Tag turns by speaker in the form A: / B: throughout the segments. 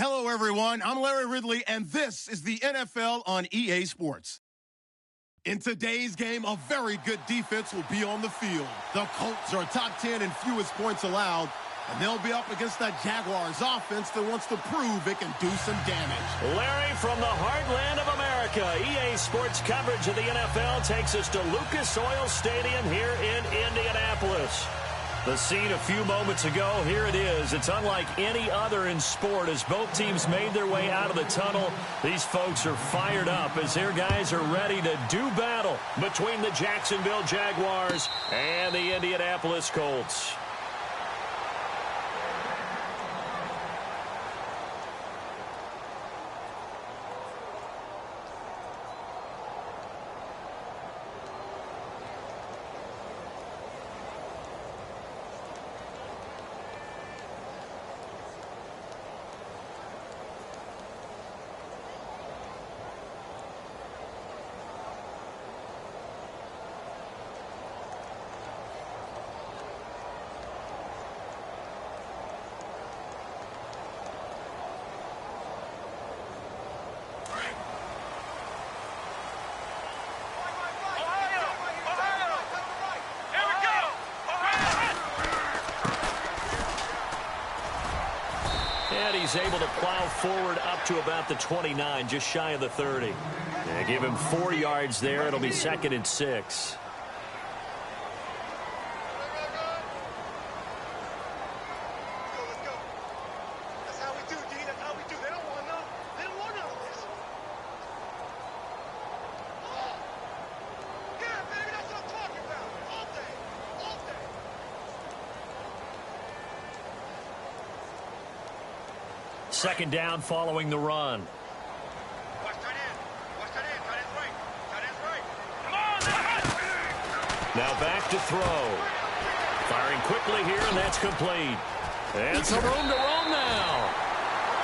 A: Hello, everyone. I'm Larry Ridley, and this is the NFL on EA Sports. In today's game, a very good defense will be on the field. The Colts are top 10 in fewest points allowed, and they'll be up against that Jaguars offense that wants to prove it can do some damage.
B: Larry, from the heartland of America, EA Sports coverage of the NFL takes us to Lucas Oil Stadium here in Indianapolis. The scene a few moments ago, here it is. It's unlike any other in sport as both teams made their way out of the tunnel. These folks are fired up as their guys are ready to do battle between the Jacksonville Jaguars and the Indianapolis Colts. And he's able to plow forward up to about the 29, just shy of the 30. And give him 4 yards there. It'll be 2nd and 6. Second down following the run. Now back to throw. Firing quickly here, and that's complete. And some room to roam now.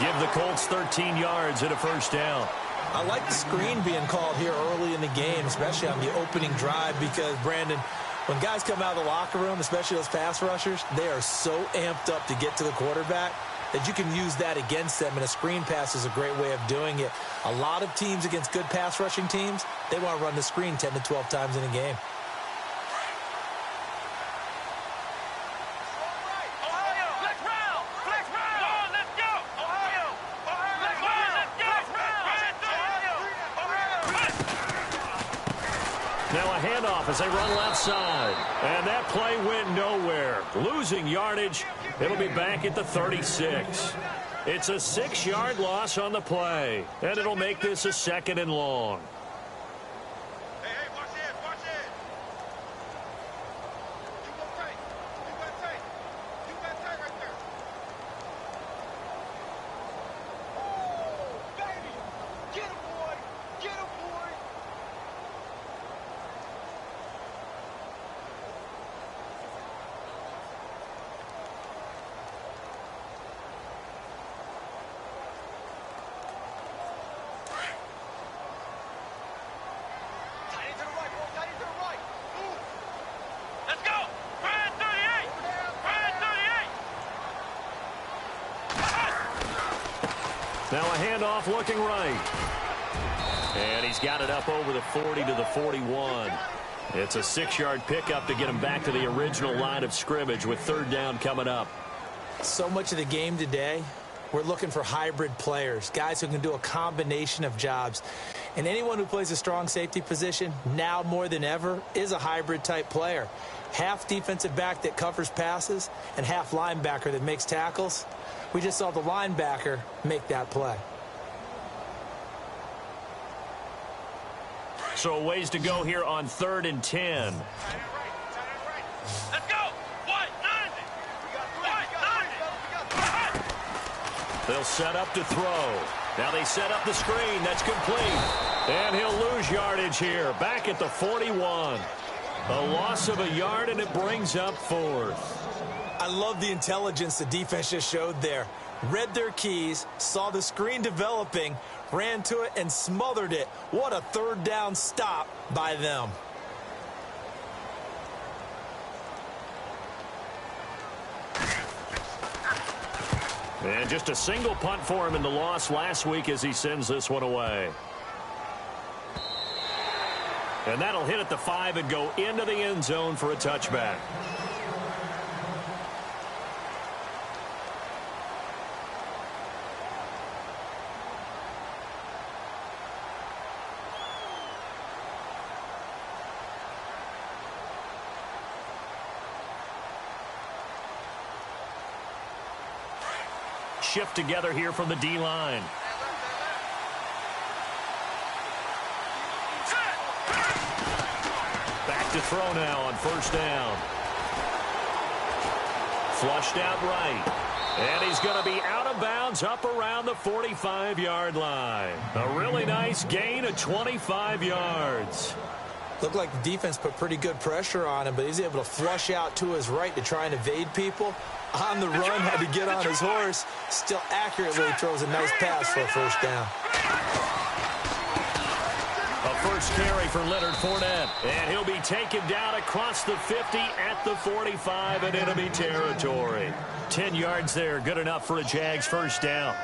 B: Give the Colts 13 yards and a first down.
C: I like the screen being called here early in the game, especially on the opening drive, because, Brandon, when guys come out of the locker room, especially those pass rushers, they are so amped up to get to the quarterback that you can use that against them, and a screen pass is a great way of doing it. A lot of teams against good pass rushing teams, they want to run the screen 10 to 12 times in a game.
B: Now a handoff as they run left side. And that play went nowhere. Losing yardage. It'll be back at the 36. It's a 6-yard loss on the play. And it'll make this a 2nd and long.
D: Hey, watch it, watch it. You go tight. You got tight. You got tight right there. Oh, baby. Get him, boy. Get him, boy.
B: Now a handoff looking right. And he's got it up over the 40 to the 41. It's a 6-yard pickup to get him back to the original line of scrimmage with 3rd down coming up.
C: So much of the game today, we're looking for hybrid players, guys who can do a combination of jobs. And anyone who plays a strong safety position, now more than ever, is a hybrid type player. Half defensive back that covers passes and half linebacker that makes tackles. We just saw the linebacker make that play.
B: So a ways to go here on 3rd and 10.
D: Let's go. What? 90.
B: They'll set up to throw. Now they set up the screen. That's complete. And he'll lose yardage here. Back at the 41. A loss of a yard, and it brings up 4th.
C: I love the intelligence the defense just showed there. Read their keys, saw the screen developing, ran to it, and smothered it. What a 3rd down stop by them.
B: And just a single punt for him in the loss last week as he sends this one away. And that'll hit at the 5 and go into the end zone for a touchback. Shift together here from the D-line. Back to throw now on first down. Flushed out right. And he's going to be out of bounds up around the 45-yard line. A really nice gain of 25 yards.
C: Looked like the defense put pretty good pressure on him, but he's able to flush out to his right to try and evade people. On the run, had to get on his horse. Still accurately throws a nice pass for a first down.
B: A first carry for Leonard Fournette. And he'll be taken down across the 50 at the 45 in enemy territory. 10 yards there, good enough for a Jags first down.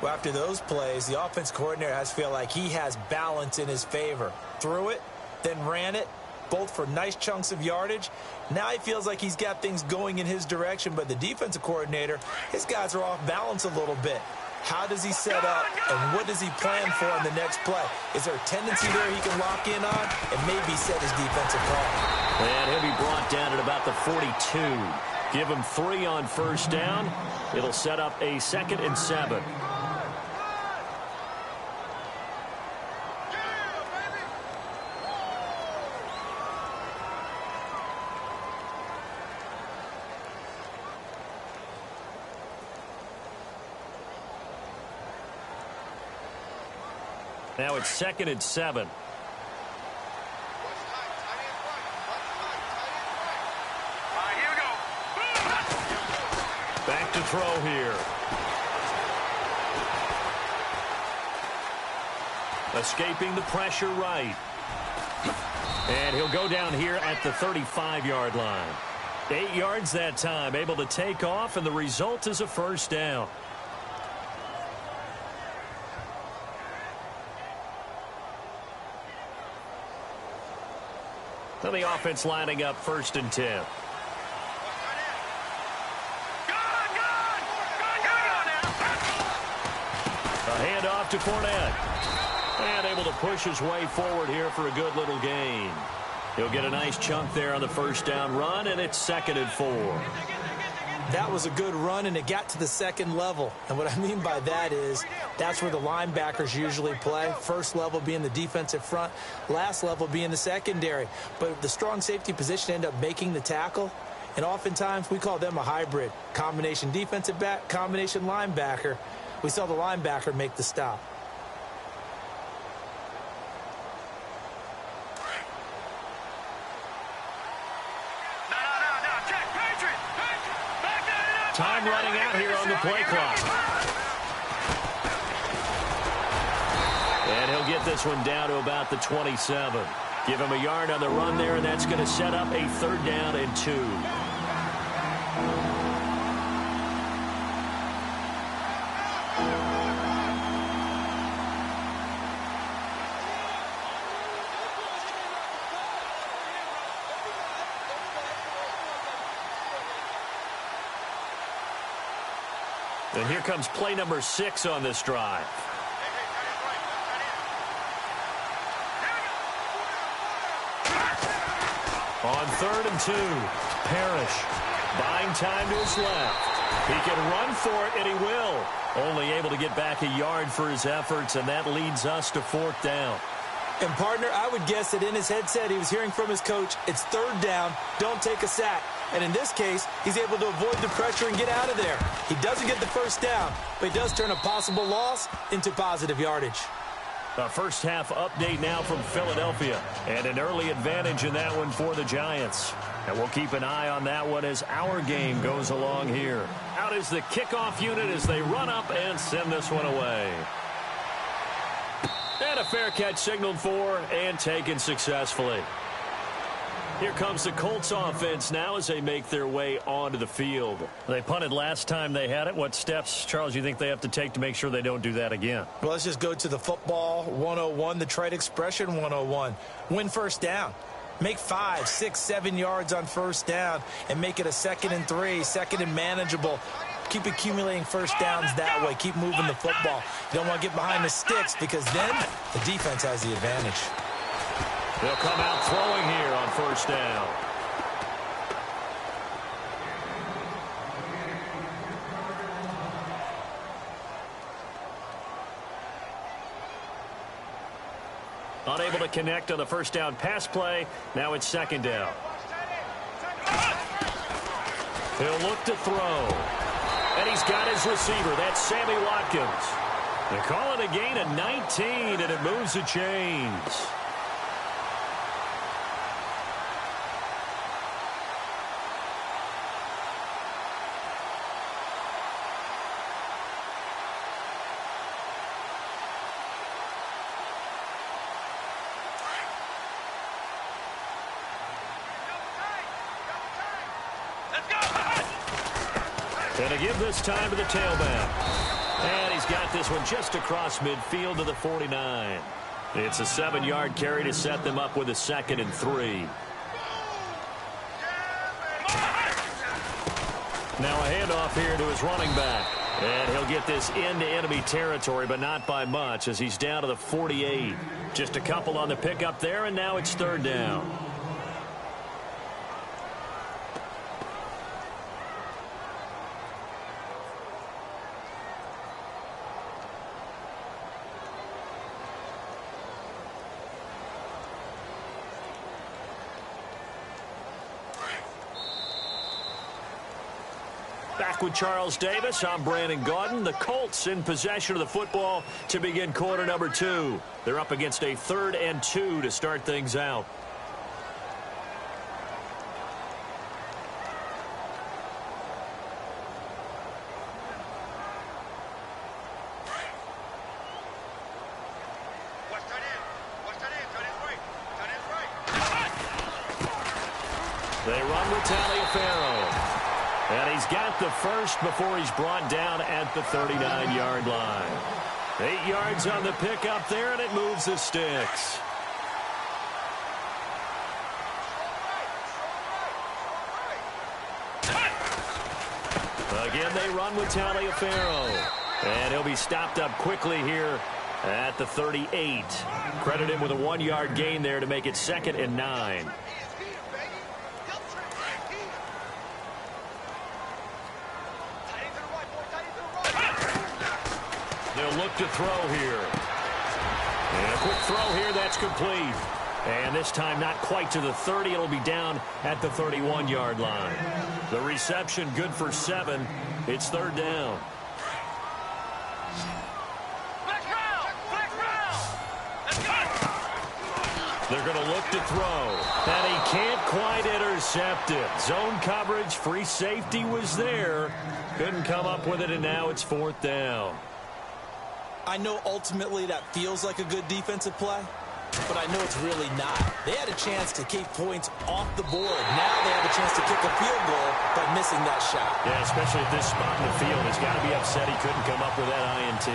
C: Well, after those plays, the offense coordinator has to feel like he has balance in his favor. Threw it, then ran it, both for nice chunks of yardage. Now he feels like he's got things going in his direction, but the defensive coordinator, his guys are off balance a little bit. How does he set up, and what does he plan for in the next play? Is there a tendency there he can lock in on and maybe set his defensive call?
B: And he'll be brought down at about the 42. Give him 3 on first down. It'll set up a 2nd and 7. Now it's 2nd and 7. Back to throw here. Escaping the pressure right. And he'll go down here at the 35-yard line. 8 yards that time, able to take off, and the result is a first down. So the offense lining up 1st and 10. A handoff to Fournette. And able to push his way forward here for a good little gain. He'll get a nice chunk there on the first down run, and it's 2nd and 4.
C: That was a good run, and it got to the second level. And what I mean by that is that's where the linebackers usually play. First level being the defensive front, last level being the secondary. But the strong safety position ended up making the tackle, and oftentimes we call them a hybrid. Combination defensive back, combination linebacker. We saw the linebacker make the stop.
B: Time running out here on the play clock. And he'll get this one down to about the 27. Give him a yard on the run there, and that's going to set up a 3rd down and 2. And here comes play number 6 on this drive. On 3rd and 2, Parrish buying time to his left. He can run for it, and he will. Only able to get back a yard for his efforts, and that leads us to 4th down.
C: And, partner, I would guess that in his headset he was hearing from his coach, it's 3rd down, don't take a sack. And in this case, he's able to avoid the pressure and get out of there. He doesn't get the first down, but he does turn a possible loss into positive yardage.
B: A first half update now from Philadelphia, and an early advantage in that one for the Giants. And we'll keep an eye on that one as our game goes along here. Out is the kickoff unit as they run up and send this one away. And a fair catch signaled for and taken successfully. Here comes the Colts offense now as they make their way onto the field. They punted last time they had it. What steps, Charles, you think they have to take to make sure they don't do that again?
C: Well, let's just go to the football 101, the trade expression 101. Win first down. Make 5, 6, 7 yards on first down and make it a 2nd and 3, 2nd and manageable. Keep accumulating first downs that way. Keep moving the football. You don't want to get behind the sticks because then the defense has the advantage.
B: They'll come out throwing here on first down. Unable to connect on the first down pass play. Now it's 2nd down. He'll look to throw. And he's got his receiver. That's Sammy Watkins. They call it a gain of 19, and it moves the chains. And to give this time to the tailback. And he's got this one just across midfield to the 49. It's a 7-yard carry to set them up with a 2nd and 3. Now a handoff here to his running back. And he'll get this into enemy territory, but not by much as he's down to the 48. Just a couple on the pickup there, and now it's 3rd down. Back with Charles Davis, I'm Brandon Gaudin. The Colts in possession of the football to begin quarter number 2. They're up against a 3rd and 2 to start things out. They run with Taliaferro. And he's got the first before he's brought down at the 39-yard line. 8 yards on the pickup there, and it moves the sticks. Again, they run with Taliaferro. And he'll be stopped up quickly here at the 38. Credit him with a 1-yard gain there to make it 2nd and 9. They'll look to throw here. And a quick throw here, that's complete. And this time not quite to the 30. It'll be down at the 31-yard line. The reception good for 7. It's 3rd down. They're going to look to throw. And he can't quite intercept it. Zone coverage, free safety was there. Couldn't come up with it, and now it's 4th down.
C: I know ultimately that feels like a good defensive play, but I know it's really not. They had a chance to keep points off the board. Now they have a chance to kick a field goal by missing that shot.
B: Yeah, especially at this spot in the field. He's got to be upset he couldn't come up with that INT.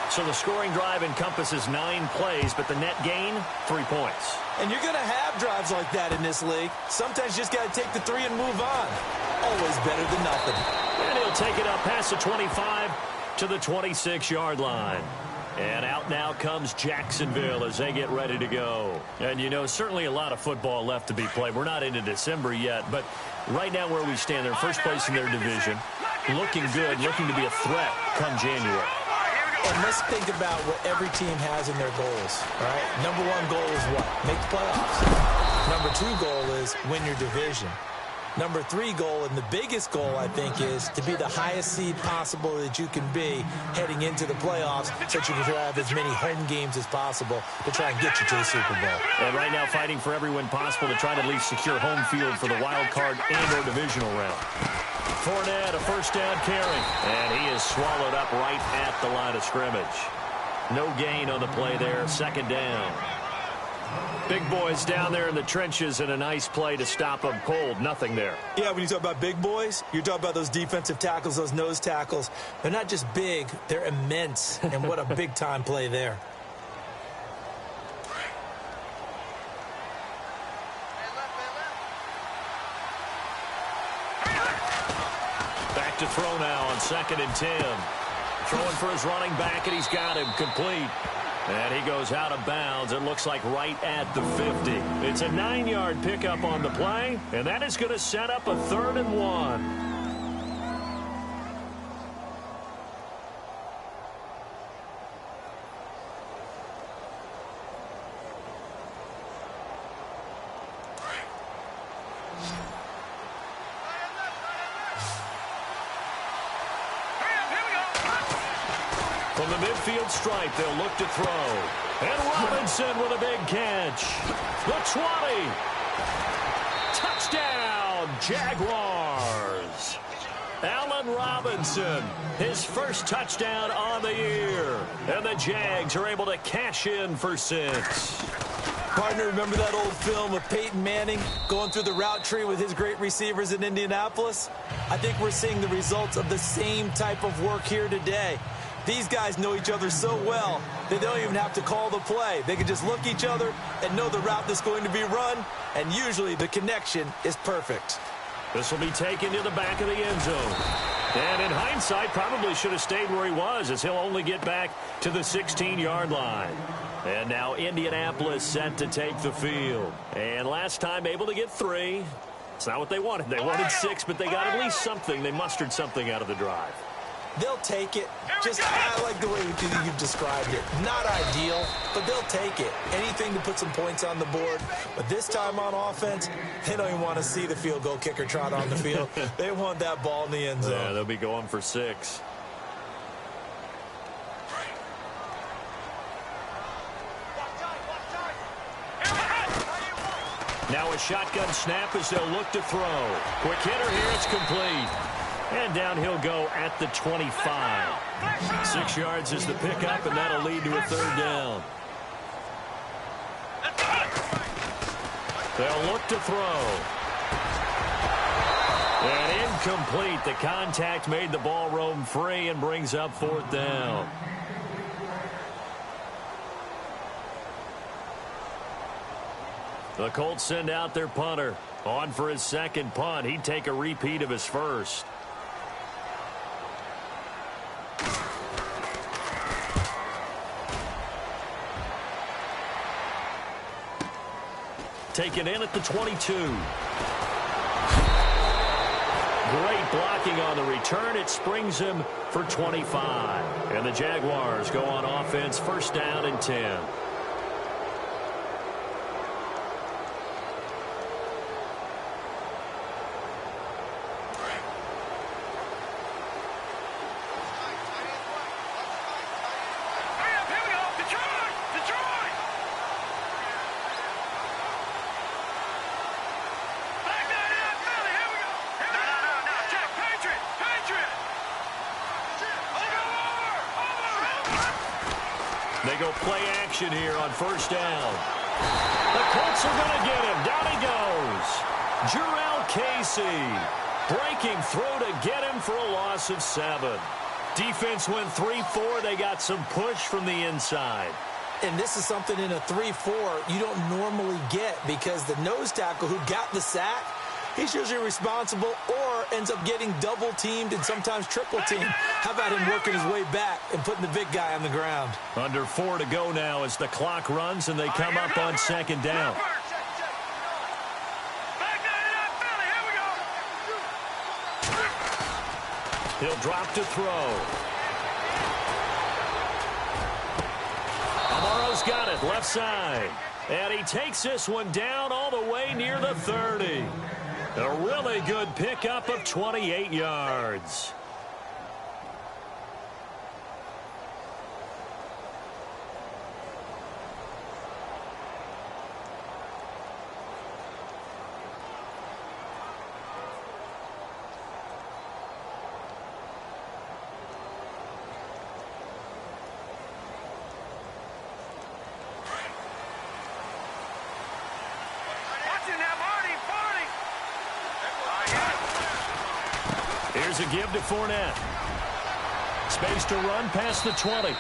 B: So the scoring drive encompasses 9 plays, but the net gain, 3 points.
C: And you're going to have drives like that in this league. Sometimes you just got to take the 3 and move on. Always better than nothing.
B: And he'll take it up past the 25 to the 26-yard line. And out now comes Jacksonville as they get ready to go. And, you know, certainly a lot of football left to be played. We're not into December yet, but right now where we stand, they're first place in their division. Looking good, looking to be a threat come January.
C: And let's think about what every team has in their goals, all right? Number 1 goal is what? Make the playoffs. Number 2 goal is win your division. Number 3 goal, and the biggest goal, I think, is to be the highest seed possible that you can be heading into the playoffs so that you can have as many home games as possible to try and get you to the Super Bowl.
B: And right now fighting for every win possible to try to at least secure home field for the wild card and or divisional round. Fournette, a first down carry, and he is swallowed up right at the line of scrimmage. No gain on the play there, 2nd down. Big boys down there in the trenches, and a nice play to stop them cold. Nothing there.
C: Yeah, when you talk about big boys, you're talking about those defensive tackles, those nose tackles. They're not just big, they're immense. And what a big-time play there.
B: Back to throw now on 2nd and 10. Throwing for his running back, and he's got him complete. And he goes out of bounds, it looks like right at the 50. It's a 9-yard pickup on the play, and that is going to set up a 3rd and 1. From the midfield stripe, they'll look to throw. And Robinson with a big catch. The 20. Touchdown, Jaguars. Allen Robinson, his first touchdown on the year. And the Jags are able to cash in for 6.
C: Partner, remember that old film of Peyton Manning going through the route tree with his great receivers in Indianapolis? I think we're seeing the results of the same type of work here today. These guys know each other so well, they don't even have to call the play. They can just look each other and know the route that's going to be run, and usually the connection is perfect.
B: This will be taken to the back of the end zone. And in hindsight, probably should have stayed where he was, as he'll only get back to the 16-yard line. And now Indianapolis set to take the field. And last time able to get 3. It's not what they wanted. They wanted 6, but they got at least something. They mustered something out of the drive.
C: They'll take it. Just, I like the way you've described it. Not ideal, but they'll take it. Anything to put some points on the board. But this time on offense, they don't even want to see the field goal kicker trot on the field. They want that ball in the end zone.
B: Yeah, they'll be going for 6. Now a shotgun snap as they'll look to throw. Quick hitter here, it's complete. And down he'll go at the 25. 6 yards is the pickup, and that'll lead to a 3rd down. They'll look to throw. And incomplete. The contact made the ball roam free and brings up 4th down. The Colts send out their punter. On for his 2nd punt. He'd take a repeat of his first. Taken in at the 22. Great blocking on the return. It springs him for 25. And the Jaguars go on offense, 1st down and 10. They go play action here on 1st down. The Colts are going to get him. Down he goes. Jurrell Casey breaking through to get him for a loss of 7. Defense went 3-4. They got some push from the inside.
C: And this is something in a 3-4 you don't normally get, because the nose tackle who got the sack, he's usually responsible or ends up getting double-teamed and sometimes triple-teamed. How about him working his way back and putting the big guy on the ground?
B: Under 4 to go now as the clock runs and they come up on 2nd down. He'll drop to throw. Amaro's got it, left side. And he takes this one down all the way near the 30. A really good pickup of 28 yards. Here's a give to Fournette. Space to run past the 20.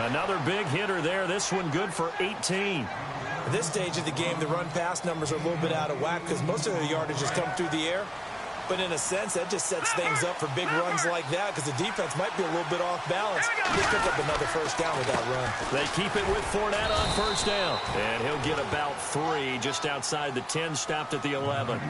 B: Another big hitter there. This one good for 18.
C: At this stage of the game, the run-pass numbers are a little bit out of whack because most of the yardage has come through the air. But in a sense, that just sets things up for big runs like that because the defense might be a little bit off balance. He'll pick up another first down with that run.
B: They keep it with Fournette on first down. And he'll get about 3 just outside the 10, stopped at the 11.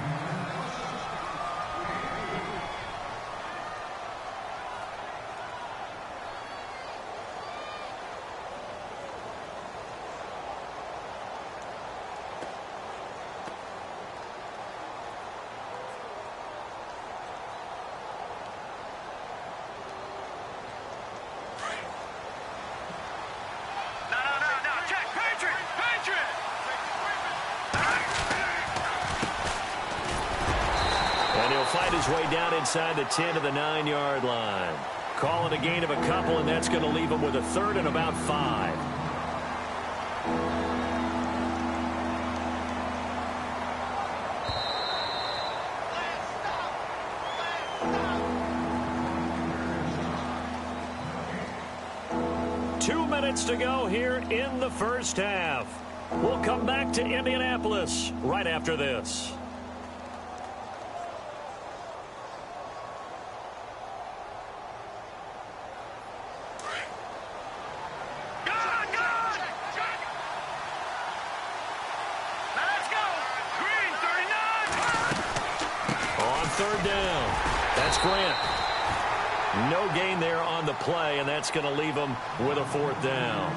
B: Fight his way down inside the 10 to the 9-yard line. Calling a gain of a couple, and that's going to leave him with a 3rd and about 5. Two minutes to go here in the first half. We'll come back to Indianapolis right after this. Third down. That's Grant. No gain there on the play, and that's going to leave them with a 4th down.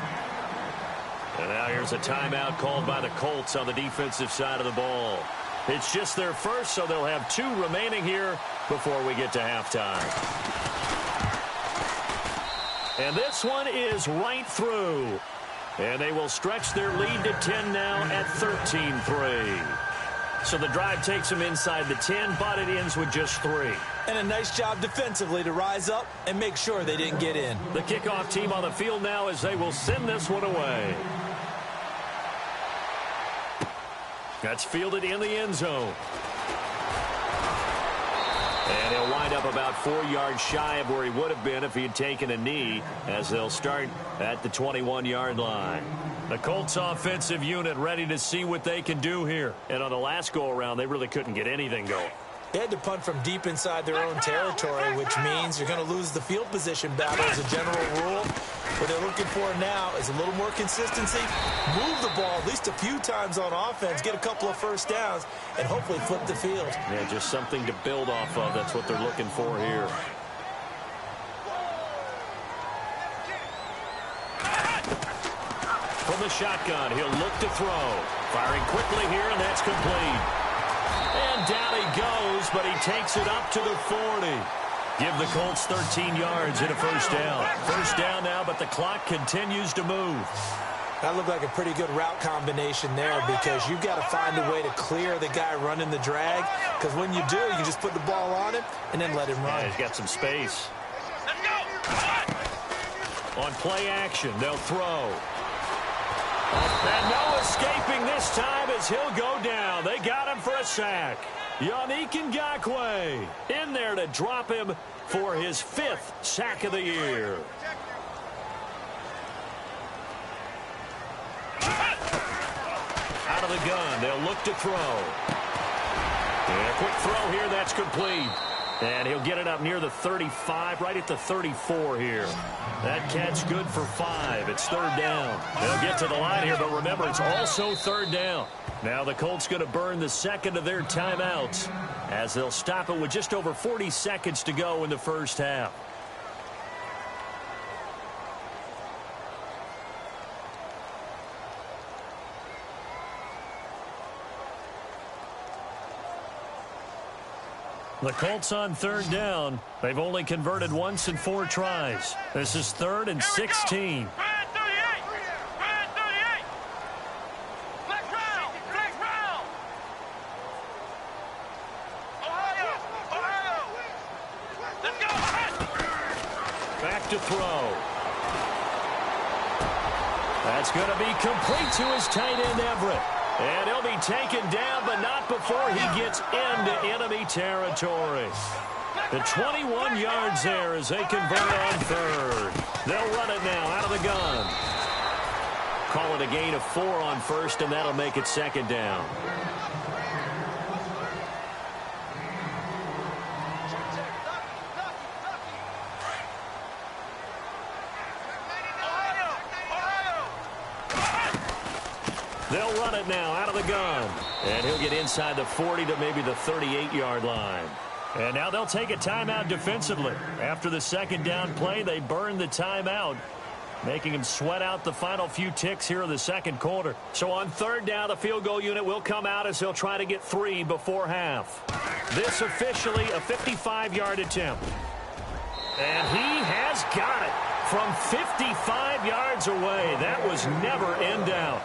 B: And now here's a timeout called by the Colts on the defensive side of the ball. It's just their first, so they'll have 2 remaining here before we get to halftime. And this one is right through. And they will stretch their lead to 10 now at 13-3. So the drive takes them inside the 10, but it ends with just 3.
C: And a nice job defensively to rise up and make sure they didn't get in.
B: The kickoff team on the field now as they will send this one away. That's fielded in the end zone. And he'll wind up about 4 yards shy of where he would have been if he had taken a knee, as they'll start at the 21-yard line. The Colts offensive unit ready to see what they can do here. And on the last go-around, they really couldn't get anything going.
C: They had to punt from deep inside their own territory, which means you're going to lose the field position battle as a general rule. What they're looking for now is a little more consistency, move the ball at least a few times on offense, get a couple of first downs, and hopefully flip the field.
B: Yeah, just something to build off of. That's what they're looking for here. From the shotgun, he'll look to throw. Firing quickly here, and that's complete. And down he goes, but he takes it up to the 40. Give the Colts 13 yards and a first down. First down now, but the clock continues to move.
C: That looked like a pretty good route combination there because you've got to find a way to clear the guy running the drag, because when you do, you can just put the ball on him and then let him run.
B: Yeah, he's got some space. On play action, they'll throw. And no escaping this time as he'll go down. They got him for a sack. Yannick Ngakoue in there to drop him for his 5th sack of the year. Out of the gun, they'll look to throw. And a quick throw here, that's complete. And he'll get it up near the 35, right at the 34 here. That catch good for 5. It's 3rd down. They'll get to the line here, but remember, it's also 3rd down. Now the Colts going to burn the second of their timeouts as they'll stop it with just over 40 seconds to go in the first half. The Colts on 3rd down. They've only converted once in 4 tries. This is 3rd and 16. Back to throw. That's going to be complete to his tight end, Everett. And he'll be taken down, but not before he gets into enemy territory. The 21 yards there as they convert on third. They'll run it now out of the gun. Call it a gain of 4 on first, and that'll make it second down. They'll run it now out of the gun. And he'll get inside the 40 to maybe the 38-yard line. And now they'll take a timeout defensively. After the second down play, they burn the timeout, making him sweat out the final few ticks here in the second quarter. So on third down, the field goal unit will come out as he'll try to get 3 before half. This officially a 55-yard attempt. And he has got it from 55 yards away. That was never in doubt.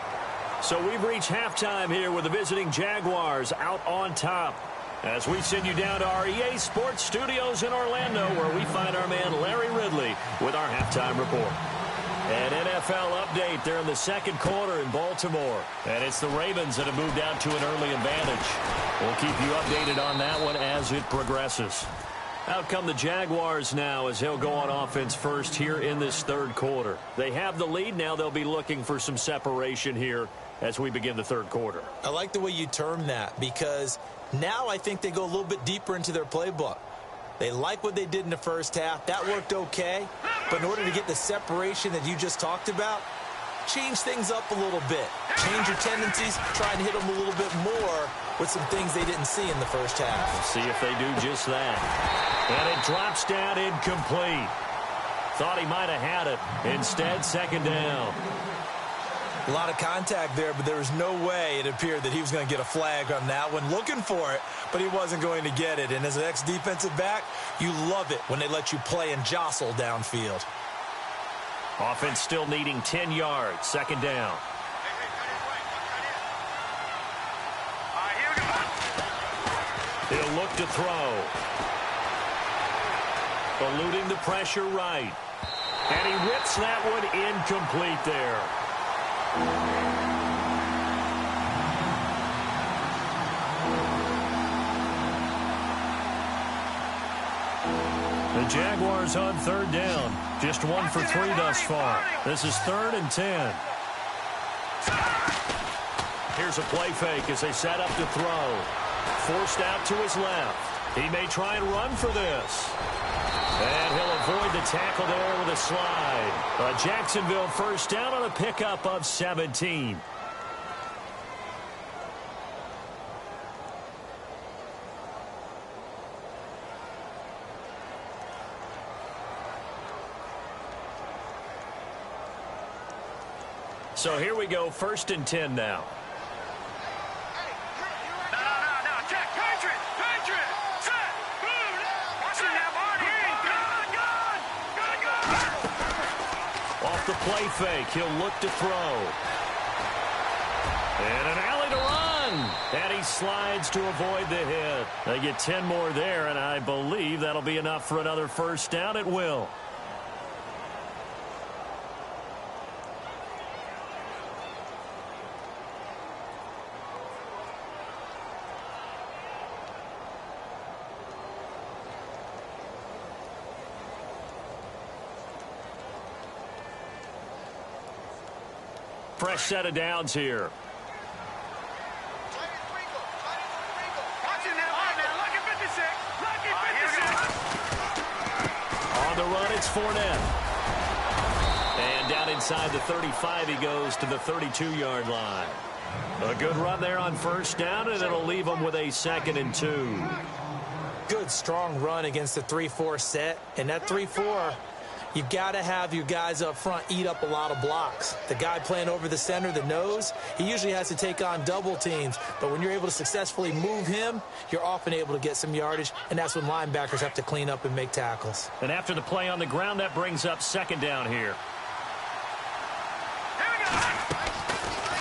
B: So we've reached halftime here with the visiting Jaguars out on top, as we send you down to our EA Sports Studios in Orlando, where we find our man Larry Ridley with our halftime report. An NFL update there in the second quarter in Baltimore. And it's the Ravens that have moved out to an early advantage. We'll keep you updated on that one as it progresses. Out come the Jaguars now as he'll go on offense first here in this third quarter. They have the lead now. They'll be looking for some separation here as we begin the third quarter.
C: I like the way you term that, because now I think they go a little bit deeper into their playbook. They like what they did in the first half. That worked okay. But in order to get the separation that you just talked about, change things up a little bit. Change your tendencies. Try and hit them a little bit more with some things they didn't see in the first half.
B: We'll see if they do just that. And it drops down incomplete. Thought he might have had it. Instead, second down.
C: A lot of contact there, but there was no way it appeared that he was going to get a flag on that one. Looking for it, but he wasn't going to get it. And as an ex-defensive back, you love it when they let you play and jostle downfield.
B: Offense still needing 10 yards. Second down. He'll look to throw. Eluding the pressure right. And he rips that one incomplete there. The Jaguars on third down. Just 1 for 3 thus far. This is 3rd and 10. Here's a play fake as they set up to throw. Forced out to his left. He may try and run for this. And he'll avoid the tackle there with a slide. A Jacksonville first down on a pickup of 17. So here we go, 1st and 10 now. The play fake. He'll look to throw. And an alley to run. And he slides to avoid the hit. They get 10 more there, and I believe that'll be enough for another first down. It will. Fresh set of downs here. On the run, it's Fournette. And down inside the 35, he goes to the 32-yard line. A good run there on first down, and it'll leave him with a 2nd and 2.
C: Good, strong run against the 3-4 set. And that 3-4... you've got to have your guys up front eat up a lot of blocks. The guy playing over the center, the nose, he usually has to take on double teams. But when you're able to successfully move him, you're often able to get some yardage, and that's when linebackers have to clean up and make tackles.
B: And after the play on the ground, that brings up second down here.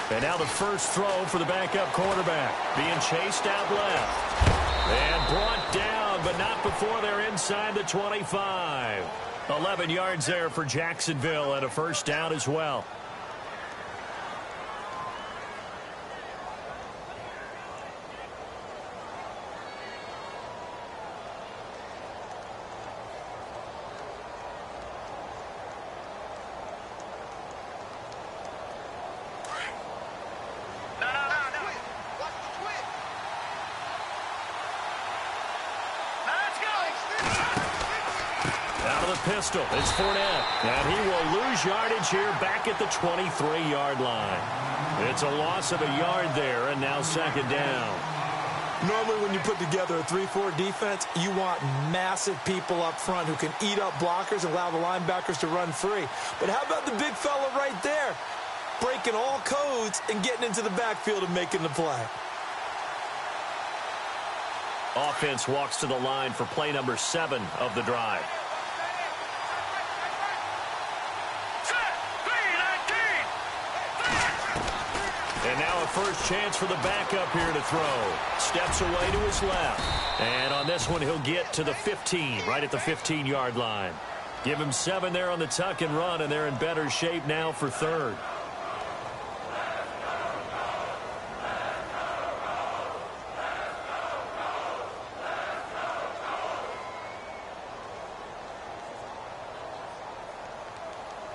B: And now the first throw for the backup quarterback. Being chased out left. And brought down, but not before they're inside the 25. 11 yards there for Jacksonville and a first down as well. pistol. It's Fournette. And he will lose yardage here back at the 23-yard line. It's a loss of a yard there, and now second down.
C: Normally when you put together a 3-4 defense, you want massive people up front who can eat up blockers and allow the linebackers to run free. But how about the big fella right there? Breaking all codes and getting into the backfield and making the play.
B: Offense walks to the line for play number 7 of the drive. And now a first chance for the backup here to throw. Steps away to his left. And on this one, he'll get to the 15, right at the 15-yard line. Give him 7 there on the tuck and run, and they're in better shape now for third.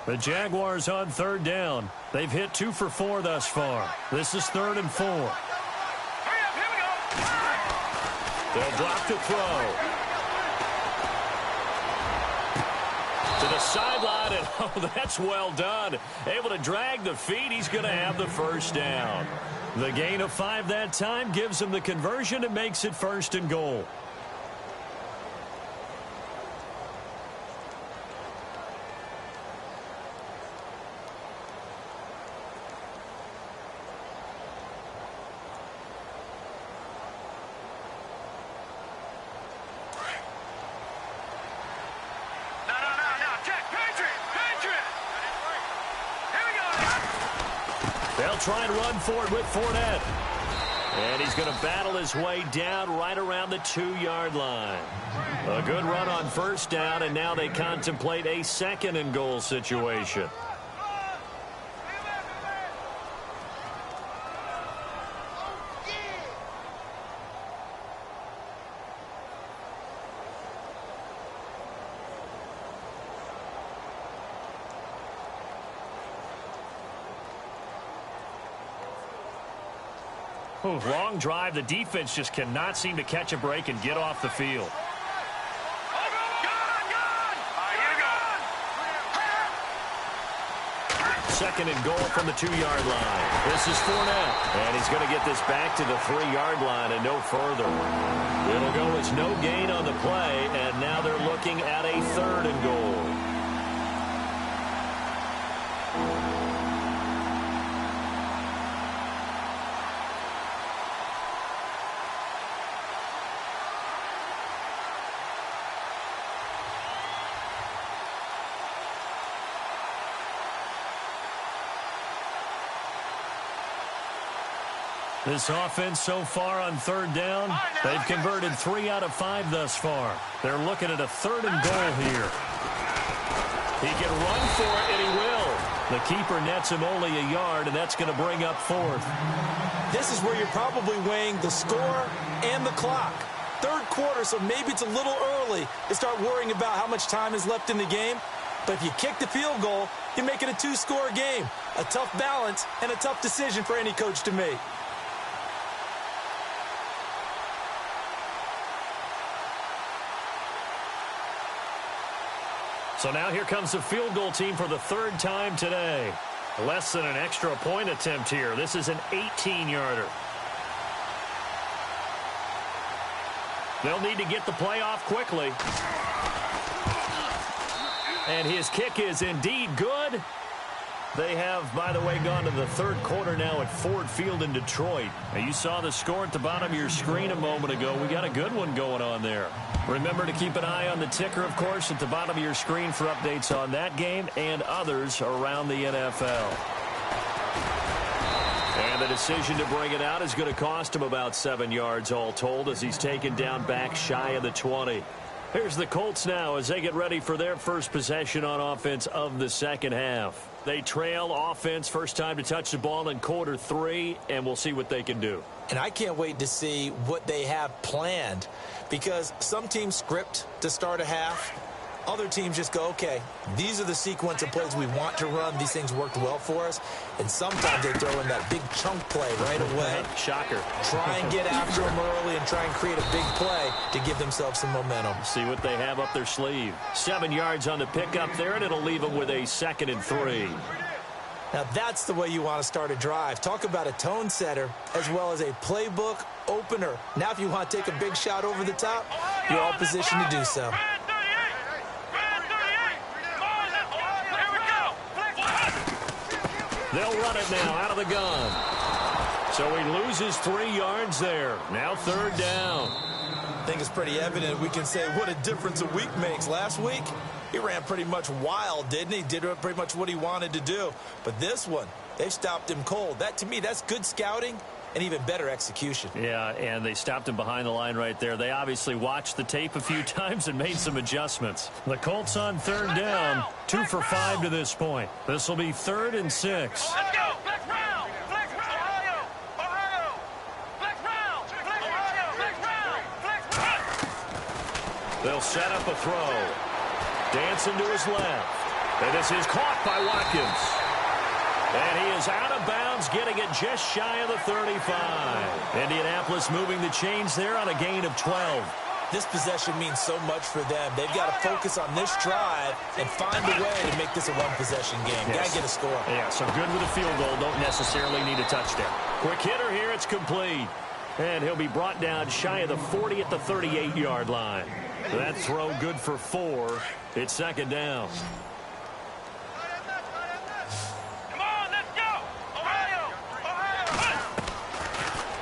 B: The Jaguars on third down. They've hit 2 for 4 thus far. This is 3rd and 4. They'll drop to throw. To the sideline, and oh, that's well done. Able to drag the feet. He's going to have the first down. The gain of 5 that time gives him the conversion and makes it 1st and goal. They'll try and run for it with Fournette. And he's going to battle his way down right around the 2-yard line. A good run on first down, and now they contemplate a 2nd and goal situation. Long drive. The defense just cannot seem to catch a break and get off the field. Second and goal from the 2-yard line. This is Fournette. And he's going to get this back to the 3-yard line and no further. It'll go as no gain on the play, and now they're looking at a 3rd and goal. This offense so far on third down, they've converted 3 out of 5 thus far. They're looking at a 3rd and goal here. He can run for it, and he will. The keeper nets him only a yard, and that's going to bring up 4th.
C: This is where you're probably weighing the score and the clock. 3rd quarter, so maybe it's a little early to start worrying about how much time is left in the game. But if you kick the field goal, you make it a 2-score game. A tough balance and a tough decision for any coach to make.
B: So now here comes the field goal team for the 3rd time today. Less than an extra point attempt here. This is an 18-yarder. They'll need to get the play off quickly. And his kick is indeed good. They have, by the way, gone to the 3rd quarter now at Ford Field in Detroit. Now, you saw the score at the bottom of your screen a moment ago. We got a good one going on there. Remember to keep an eye on the ticker, of course, at the bottom of your screen for updates on that game and others around the NFL. And the decision to bring it out is going to cost him about 7 yards all told as he's taken down back shy of the 20. Here's the Colts now as they get ready for their first possession on offense of the second half. They trail offense, first time to touch the ball in quarter 3, and we'll see what they can do.
C: And I can't wait to see what they have planned, because some teams script to start a half, Other teams just go, okay, these are the sequence of plays we want to run. These things worked well for us. And sometimes they throw in that big chunk play right away.
B: Shocker.
C: Try and get after them early and try and create a big play to give themselves some momentum.
B: See what they have up their sleeve. 7 yards on the pickup there, and it'll leave them with a 2nd and 3.
C: Now that's the way you want to start a drive. Talk about a tone setter as well as a playbook opener. Now if you want to take a big shot over the top, you're all positioned to do so.
B: They'll run it now out of the gun. So he loses 3 yards there. Now 3rd down.
C: I think it's pretty evident we can say what a difference a week makes. Last week, he ran pretty much wild, didn't he? Did pretty much what he wanted to do. But this one, they stopped him cold. That, to me, that's good scouting and even better execution.
B: Yeah, and they stopped him behind the line right there. They obviously watched the tape a few times and made some adjustments. The Colts on 3rd down, 2 for 5 to this point. This will be 3rd and 6.
D: Let's go. Flex round. Flex round. Ohio. Flex round. Flex Ohio. Flex round. Flex round.
B: They'll set up a throw. Dancing to his left. And this is caught by Watkins. And he is out of bounds, getting it just shy of the 35. Indianapolis moving the chains there on a gain of 12.
C: This possession means so much for them. They've got to focus on this drive and find a way to make this a one-possession game.
B: Yes.
C: Got to get a score.
B: Yeah, so good with a field goal. Don't necessarily need a touchdown. Quick hitter here. It's complete. And he'll be brought down shy of the 40 at the 38-yard line. That throw good for 4. It's 2nd down.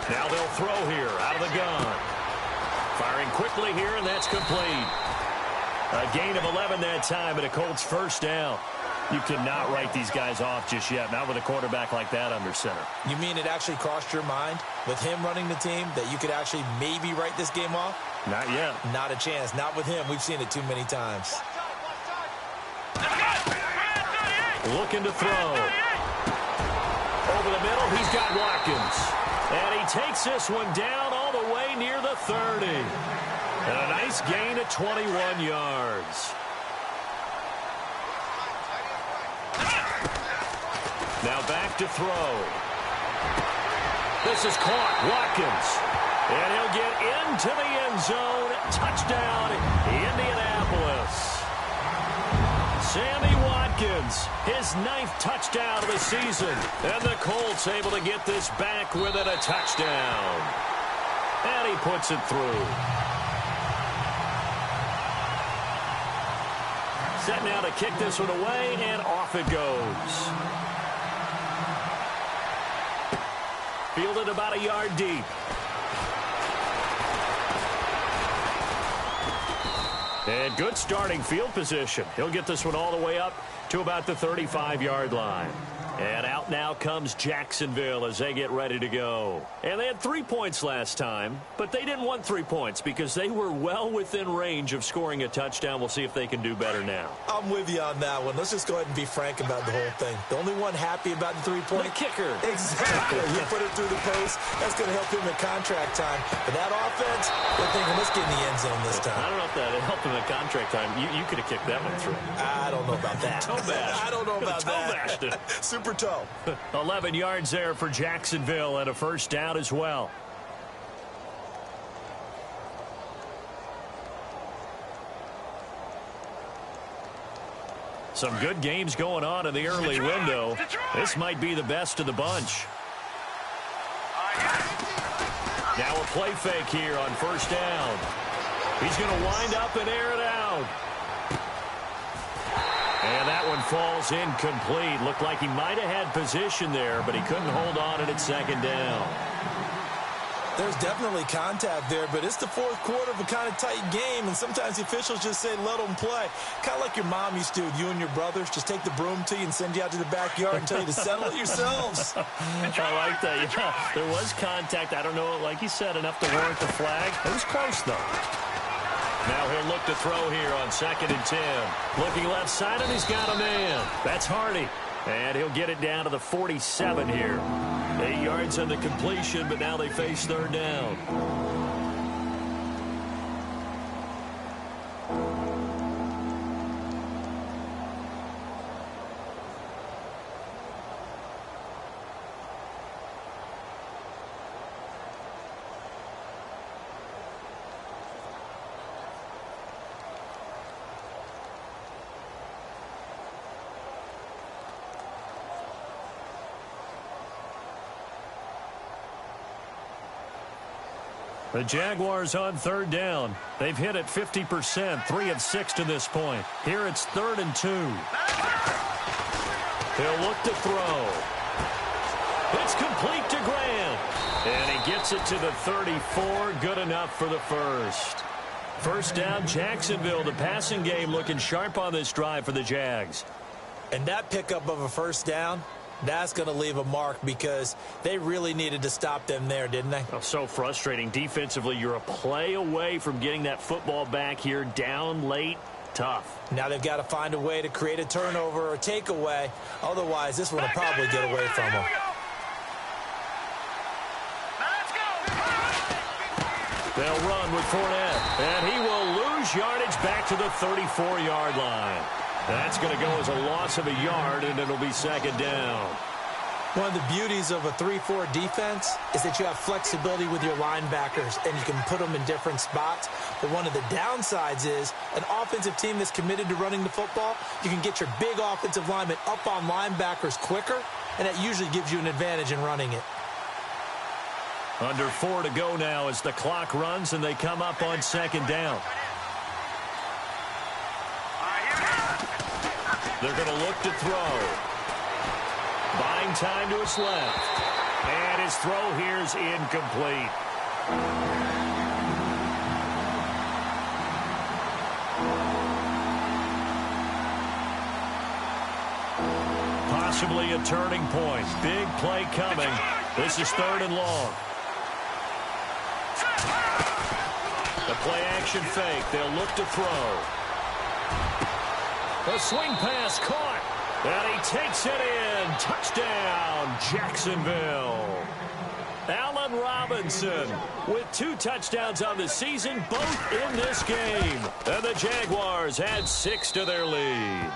B: Now they'll throw here out of the gun. Firing quickly here, and that's complete. A gain of 11 that time, and a Colts 1st down. You cannot write these guys off just yet, not with a quarterback like that under center.
C: You mean it actually crossed your mind with him running the team that you could actually maybe write this game off?
B: Not yet.
C: Not a chance. Not with him. We've seen it too many times.
B: Looking to throw. Over the middle, he's got Watkins. And he takes this one down all the way near the 30. And a nice gain of 21 yards. Now back to throw. This is caught. Watkins. And he'll get into the end zone. Touchdown, Indianapolis. Sammy Watkins, his 9th touchdown of the season. And the Colts able to get this back within a touchdown. And he puts it through. Set now to kick this one away, and off it goes. Fielded about a yard deep. And good starting field position. He'll get this one all the way up to about the 35-yard line. And out now comes Jacksonville as they get ready to go. And they had 3 points last time, but they didn't want 3 points because they were well within range of scoring a touchdown. We'll see if they can do better now.
C: I'm with you on that one. Let's just go ahead and be frank about the whole thing. The only one happy about the 3-point.
B: The kicker.
C: Exactly. You put it through the post. That's going to help him at contract time. But that offense, they're thinking, let's get in the end zone this time.
B: I don't know if that helped him at contract time. You could have kicked that one through.
C: I don't know about that.
B: Toe bash.
C: I don't know about
B: Toe
C: that.
B: bashed it.
C: Super toe.
B: 11 yards there for Jacksonville and a 1st down as well. Some good games going on in the early window. This might be the best of the bunch. Now a play fake here on 1st down. He's going to wind up and air it out. And that one falls incomplete. Looked like he might have had position there, but he couldn't hold on it at 2nd down.
C: There's definitely contact there, but it's the 4th quarter of a kind of tight game, and sometimes the officials just say, let them play. Kind of like your mom used to, you and your brothers, just take the broom to you and send you out to the backyard and tell you to settle it yourselves.
B: I like that. Yeah, there was contact. I don't know, like you said, enough to warrant the flag. It was close, though. Now he'll look to throw here on 2nd and 10. Looking left side, and he's got a man. That's Hardy. And he'll get it down to the 47 here. 8 yards on the completion, but now they face 3rd down. The Jaguars on third down. They've hit it 50%, 3 of 6 to this point. Here it's 3rd and 2. He'll look to throw. It's complete to Grant. And he gets it to the 34. Good enough for the first. First down, Jacksonville. The passing game looking sharp on this drive for the Jags.
C: And that pickup of a first down, that's going to leave a mark because they really needed to stop them there, didn't they?
B: Oh, so frustrating. Defensively, you're a play away from getting that football back here. Down late, tough.
C: Now they've got to find a way to create a turnover or takeaway. Otherwise, this one will probably get away from them.
B: They'll run with Fournette, and he will lose yardage back to the 34-yard line. That's going to go as a loss of a yard, and it'll be second down.
C: One of the beauties of a 3-4 defense is that you have flexibility with your linebackers, and you can put them in different spots. But one of the downsides is an offensive team that's committed to running the football, you can get your big offensive linemen up on linebackers quicker, and that usually gives you an advantage in running it.
B: Under 4 to go now as the clock runs, and they come up on second down. They're going to look to throw. Buying time to his left. And his throw here is incomplete. Possibly a turning point. Big play coming. This is 3rd and long. The play action fake. They'll look to throw. The swing pass caught. And he takes it in. Touchdown, Jacksonville. Allen Robinson with 2 touchdowns on the season, both in this game. And the Jaguars add 6 to their lead.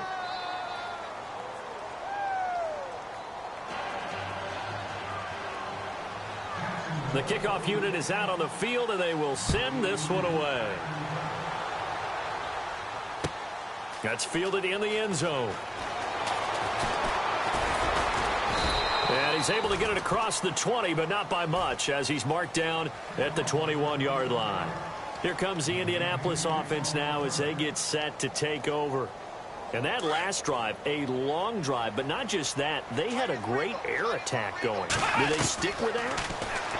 B: The kickoff unit is out on the field, and they will send this one away. That's fielded in the end zone. And he's able to get it across the 20, but not by much, as he's marked down at the 21-yard line. Here comes the Indianapolis offense now as they get set to take over. And that last drive, a long drive, but not just that. They had a great air attack going. Do they stick with that?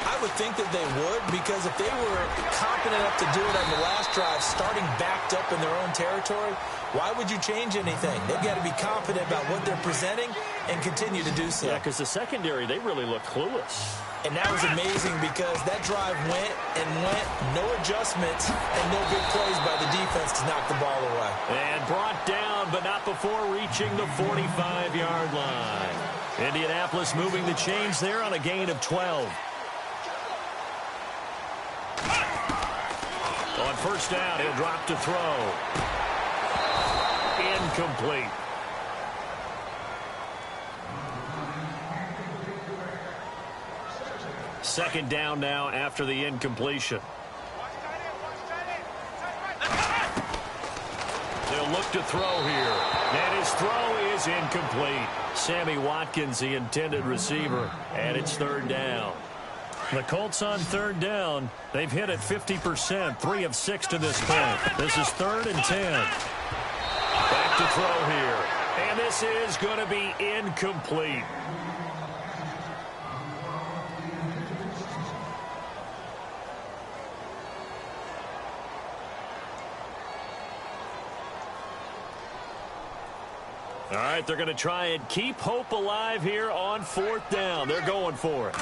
C: I would think that they would, because if they were confident enough to do it on the last drive, starting backed up in their own territory, why would you change anything? They've got to be confident about what they're presenting and continue to do so.
B: Yeah, because the secondary, they really look clueless.
C: And that was amazing because that drive went and went, no adjustments, and no big plays by the defense to knock the ball away.
B: And brought down, but not before reaching the 45-yard line. Indianapolis moving the chains there on a gain of 12. On first down, he'll drop to throw. Incomplete. Second down now after the incompletion. They'll look to throw here. And his throw is incomplete. Sammy Watkins, the intended receiver, and it's 3rd down. The Colts on 3rd down. They've hit it 50%, 3 of 6 to this point. This is 3rd and 10. Back to throw here. And this is going to be incomplete. All right, they're going to try and keep hope alive here on 4th down. They're going for it.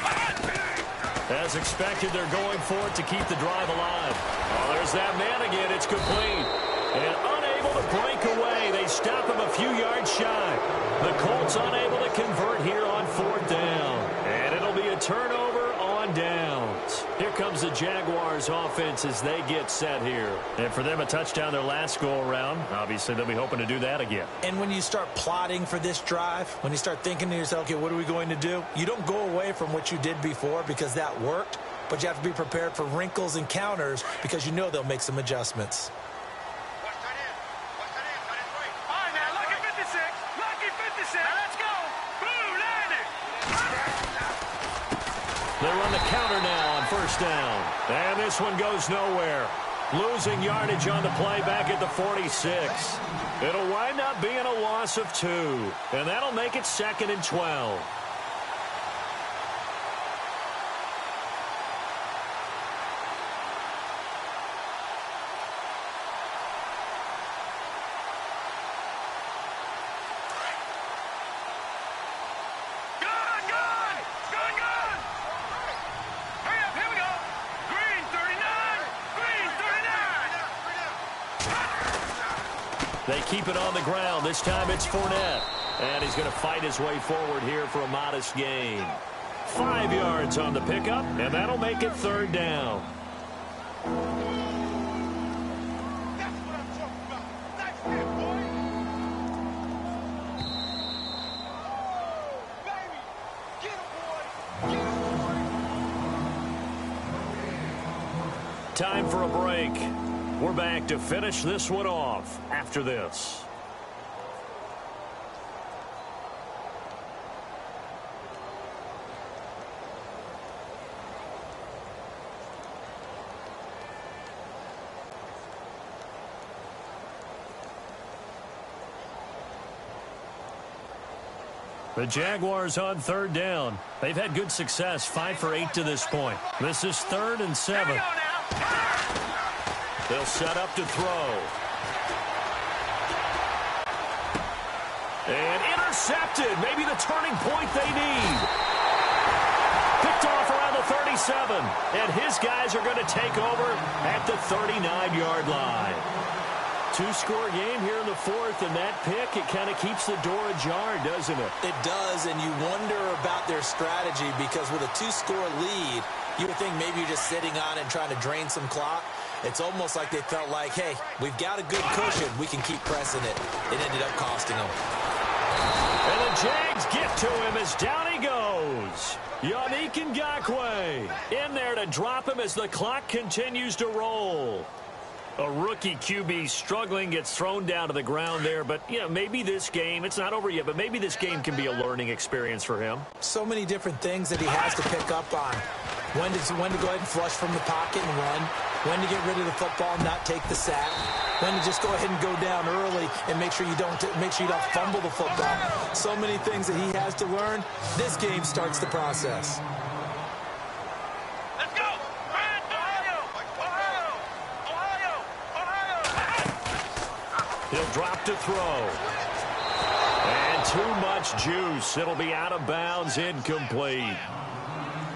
B: As expected, they're going for it to keep the drive alive. Oh, there's that man again. It's complete. And unable to break away. They stop him a few yards shy. The Colts unable to convert here on 4th down. And it'll be a turnover on downs. Here comes the Jaguars offense as they get set here. And for them, a touchdown their last go-around. Obviously, they'll be hoping to do that again.
C: And when you start plotting for this drive, when you start thinking to yourself, okay, what are we going to do? You don't go away from what you did before because that worked, but you have to be prepared for wrinkles and counters because you know they'll make some adjustments.
B: They run the counter now on on first down. And this one goes nowhere. Losing yardage on the play back at the 46. It'll wind up being a loss of 2. And that'll make it 2nd and 12. They keep it on the ground. This time it's Fournette. And he's going to fight his way forward here for a modest gain. 5 yards on the pickup, and that'll make it 3rd down.
D: That's what I'm talking about. Nice hit, boy. Baby, get him, boy. Get him, boy.
B: Time for a break. We're back to finish this one off after this. The Jaguars on 3rd down. They've had good success, 5 for 8 to this point. This is 3rd and 7. They'll set up to throw. And intercepted. Maybe the turning point they need. Picked off around the 37. And his guys are going to take over at the 39-yard line. 2-score game here in the 4th, and that pick, it kind of keeps the door ajar, doesn't it?
C: It does, and you wonder about their strategy because with a 2-score lead, you would think maybe you're just sitting on it and trying to drain some clock. It's almost like they felt like, hey, we've got a good cushion. We can keep pressing it. It ended up costing them.
B: And the Jags get to him as down he goes. Yannick Ngakoue in there to drop him as the clock continues to roll. A rookie QB struggling, gets thrown down to the ground there. But, you know, maybe this game, it's not over yet, but maybe this game can be a learning experience for him.
C: So many different things that he has to pick up on. When to go ahead and flush from the pocket and run. When to get rid of the football and not take the sack. When to just go ahead and go down early and make sure you don't fumble the football. So many things that he has to learn. This game starts the process.
D: Let's go. Ohio.
B: He'll drop to throw. And too much juice. It'll be out of bounds, incomplete.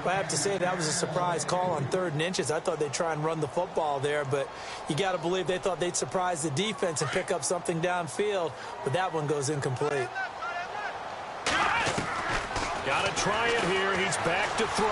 C: I have to say that was a surprise call on 3rd and inches. I thought they'd try and run the football there, but you got to believe they thought they'd surprise the defense and pick up something downfield, but that one goes incomplete.
B: Got to try it here. He's back to throw.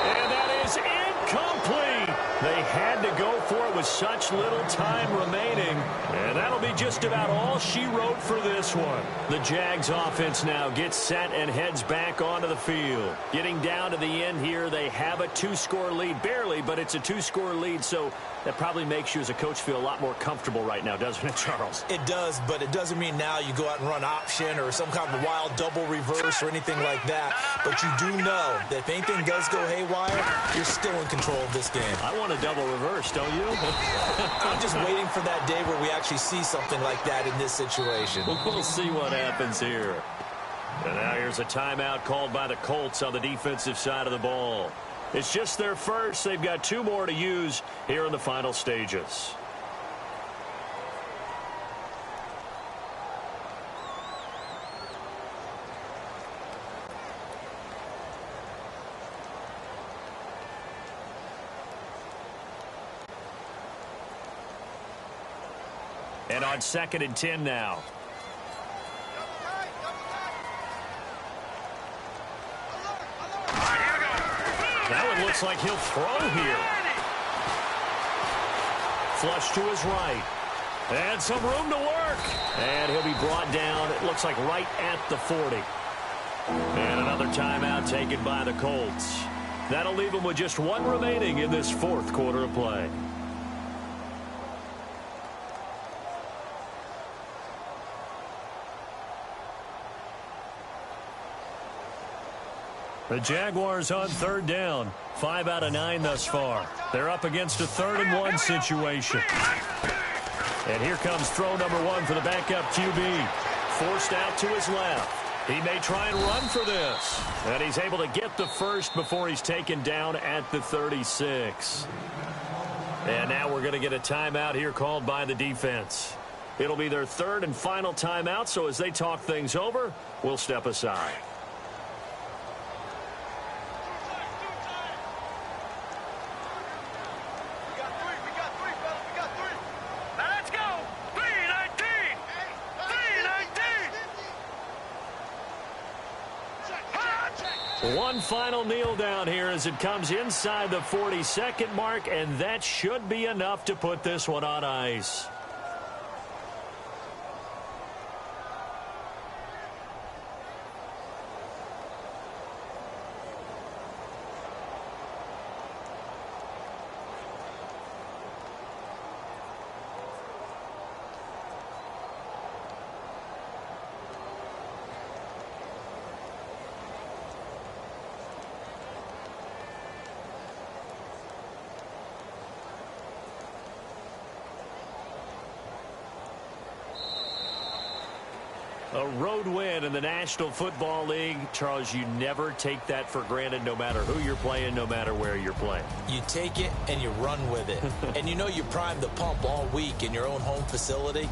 B: And that is incomplete. They had to go for it with such little time remaining. And that'll be just about all she wrote for this one. The Jags offense now gets set and heads back onto the field. Getting down to the end here, they have a 2-score lead. Barely, but it's a 2-score lead, so that probably makes you as a coach feel a lot more comfortable right now, doesn't it, Charles?
C: It does, but it doesn't mean now you go out and run option or some kind of wild double reverse or anything like that. But you do know that if anything does go haywire, you're still in control of this game.
B: I want a double reverse, don't you?
C: I'm just waiting for that day where we actually see something like that in this situation.
B: We'll see what happens here. And now here's a timeout called by the Colts on the defensive side of the ball. It's just their first. They've got 2 more to use here in the final stages. And on 2nd and 10 now. That one looks like he'll throw here. Flush to his right. And some room to work. And he'll be brought down, it looks like right at the 40. And another timeout taken by the Colts. That'll leave them with just 1 remaining in this 4th quarter of play. The Jaguars on third down. 5 out of 9 thus far. They're up against a 3rd-and-1 situation. And here comes throw number 1 for the backup QB. Forced out to his left. He may try and run for this. And he's able to get the first before he's taken down at the 36. And now we're going to get a timeout here called by the defense. It'll be their 3rd and final timeout, so as they talk things over, we'll step aside. One final kneel down here as it comes inside the 40-second mark, and that should be enough to put this one on ice. A road win in the National Football League. Charles, you never take that for granted, no matter who you're playing, no matter where you're playing.
C: You take it and you run with it. And you know you primed the pump all week in your own home facility.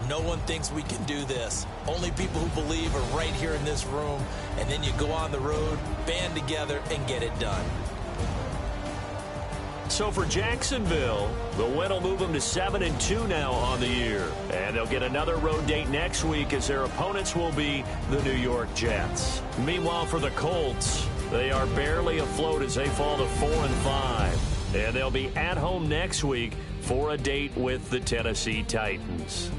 C: No one thinks we can do this. Only people who believe are right here in this room. And then you go on the road, band together, and get it done.
B: So for Jacksonville, the win will move them to 7-2 now on the year. And they'll get another road date next week as their opponents will be the New York Jets. Meanwhile, for the Colts, they are barely afloat as they fall to 4-5. And they'll be at home next week for a date with the Tennessee Titans.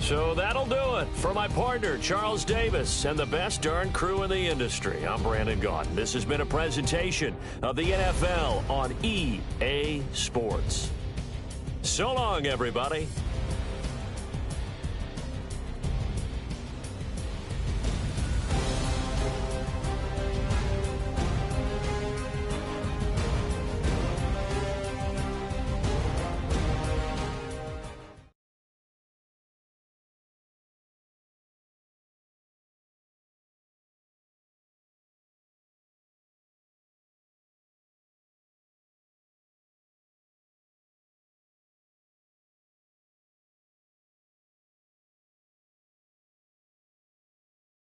B: So that'll do it. For my partner, Charles Davis, and the best darn crew in the industry, I'm Brandon Gaudin. This has been a presentation of the NFL on EA Sports. So long, everybody.